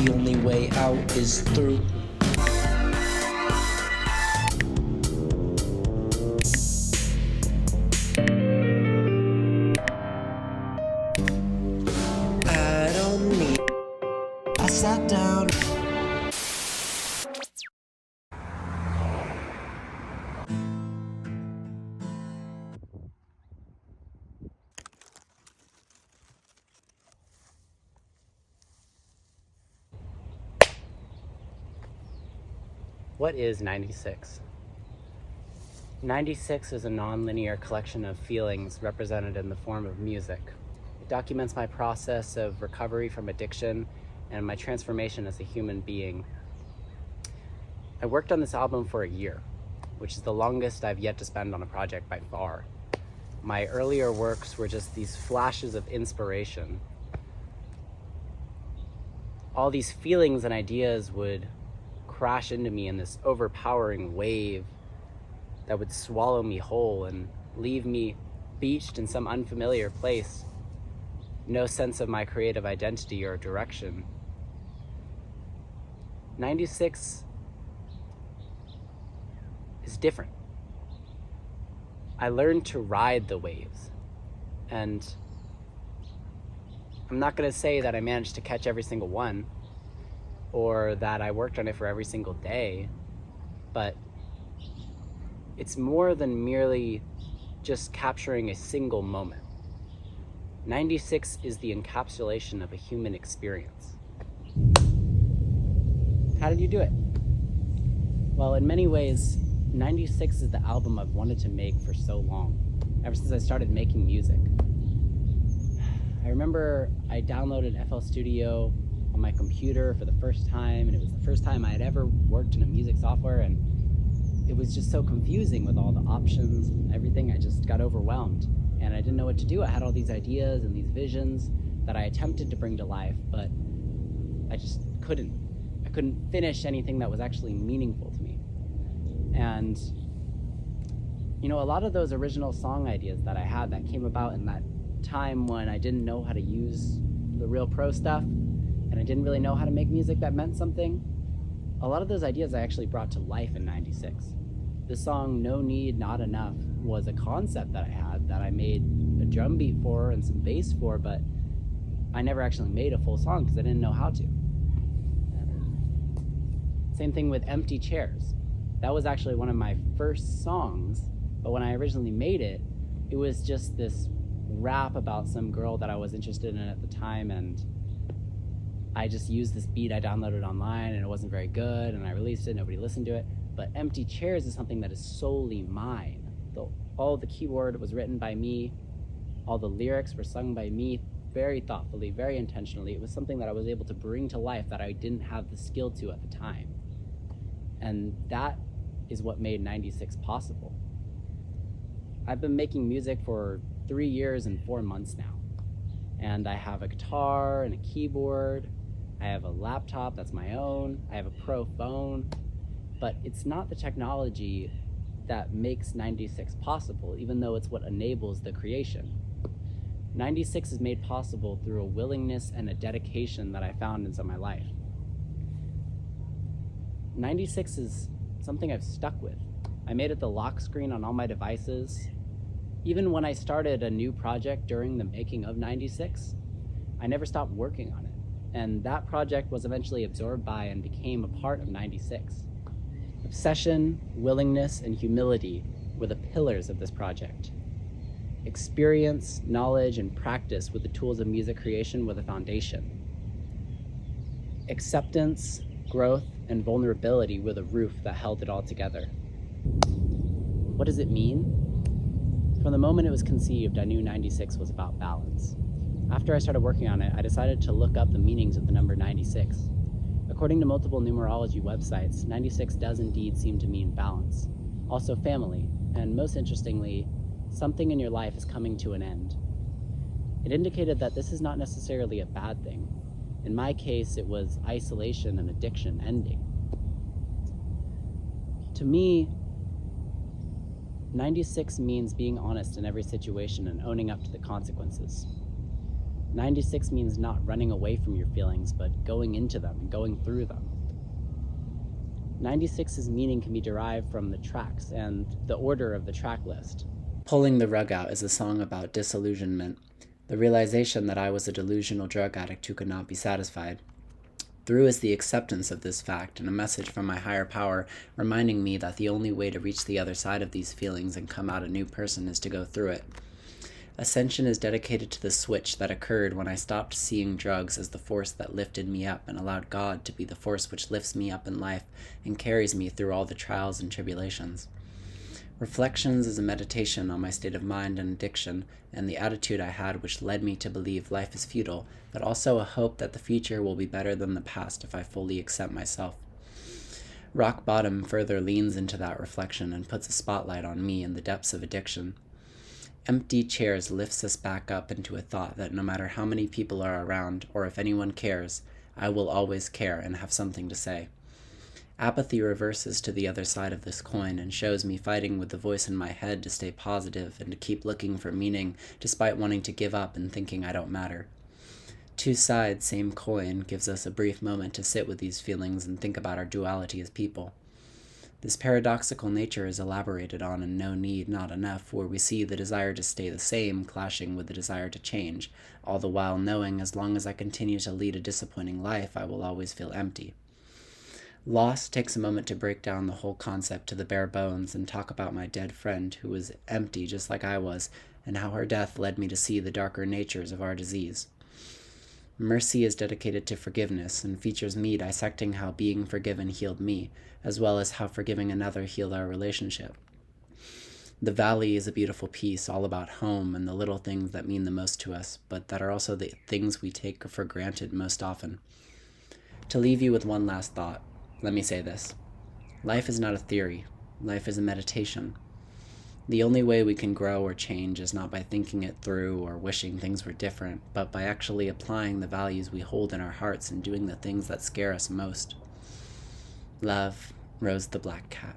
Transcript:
The only way out is through. I don't need. I sat down. What is 96? 96 is a non-linear collection of feelings represented in the form of music. It documents my process of recovery from addiction and my transformation as a human being. I worked on this album for a year, which is the longest I've yet to spend on a project by far. My earlier works were just these flashes of inspiration. All these feelings and ideas would crash into me in this overpowering wave that would swallow me whole and leave me beached in some unfamiliar place. No sense of my creative identity or direction. 96 is different. I learned to ride the waves, and I'm not going to say that I managed to catch every single one or that I worked on it for every single day, but it's more than merely just capturing a single moment. 96 is the encapsulation of a human experience. How did you do it? Well, in many ways, 96 is the album I've wanted to make for so long, ever since I started making music. I remember I downloaded FL Studio on my computer for the first time, and it was the first time I had ever worked in a music software, and it was just so confusing with all the options and everything. I just got overwhelmed, and I didn't know what to do. I had all these ideas and these visions that I attempted to bring to life, but I just couldn't. I couldn't finish anything that was actually meaningful to me. And a lot of those original song ideas that I had that came about in that time when I didn't know how to use the real pro stuff, and I didn't really know how to make music that meant something. A lot of those ideas I actually brought to life in 96. The song No Need, Not Enough was a concept that I had that I made a drum beat for and some bass for, but I never actually made a full song because I didn't know how to. Same thing with Empty Chairs. That was actually one of my first songs, but when I originally made it, it was just this rap about some girl that I was interested in at the time, and I just used this beat I downloaded online, and it wasn't very good, and I released it, nobody listened to it. But Empty Chairs is something that is solely mine. All the keyboard was written by me, all the lyrics were sung by me, very thoughtfully, very intentionally. It was something that I was able to bring to life that I didn't have the skill to at the time. And that is what made 96 possible. I've been making music for 3 years and 4 months now. And I have a guitar and a keyboard. I have a laptop that's my own. I have a pro phone. But it's not the technology that makes 96 possible, even though it's what enables the creation. 96 is made possible through a willingness and a dedication that I found inside my life. 96 is something I've stuck with. I made it the lock screen on all my devices. Even when I started a new project during the making of 96, I never stopped working on it. And that project was eventually absorbed by and became a part of 96. Obsession, willingness, and humility were the pillars of this project. Experience, knowledge, and practice with the tools of music creation were the foundation. Acceptance, growth, and vulnerability were the roof that held it all together. What does it mean? From the moment it was conceived, I knew 96 was about balance. After I started working on it, I decided to look up the meanings of the number 96. According to multiple numerology websites, 96 does indeed seem to mean balance, also family, and most interestingly, something in your life is coming to an end. It indicated that this is not necessarily a bad thing. In my case, it was isolation and addiction ending. To me, 96 means being honest in every situation and owning up to the consequences. 96 means not running away from your feelings, but going into them and going through them. 96's meaning can be derived from the tracks and the order of the track list. Pulling the Rug Out is a song about disillusionment, the realization that I was a delusional drug addict who could not be satisfied. Through is the acceptance of this fact and a message from my higher power reminding me that the only way to reach the other side of these feelings and come out a new person is to go through it. Ascension is dedicated to the switch that occurred when I stopped seeing drugs as the force that lifted me up and allowed God to be the force which lifts me up in life and carries me through all the trials and tribulations. Reflections is a meditation on my state of mind and addiction and the attitude I had which led me to believe life is futile, but also a hope that the future will be better than the past if I fully accept myself. Rock Bottom further leans into that reflection and puts a spotlight on me in the depths of addiction. Empty Chairs lifts us back up into a thought that no matter how many people are around or if anyone cares, I will always care and have something to say. Apathy reverses to the other side of this coin and shows me fighting with the voice in my head to stay positive and to keep looking for meaning despite wanting to give up and thinking I don't matter. Two sides, same coin, gives us a brief moment to sit with these feelings and think about our duality as people. This paradoxical nature is elaborated on in No Need, Not Enough, where we see the desire to stay the same clashing with the desire to change, all the while knowing as long as I continue to lead a disappointing life, I will always feel empty. Lost takes a moment to break down the whole concept to the bare bones and talk about my dead friend who was empty just like I was, and how her death led me to see the darker natures of our disease. Mercy is dedicated to forgiveness and features me dissecting how being forgiven healed me, as well as how forgiving another healed our relationship. The Valley is a beautiful piece all about home and the little things that mean the most to us, but that are also the things we take for granted most often. To leave you with one last thought, let me say this. Life is not a theory. Life is a meditation. The only way we can grow or change is not by thinking it through or wishing things were different, but by actually applying the values we hold in our hearts and doing the things that scare us most. Love, Rose the Black Cat.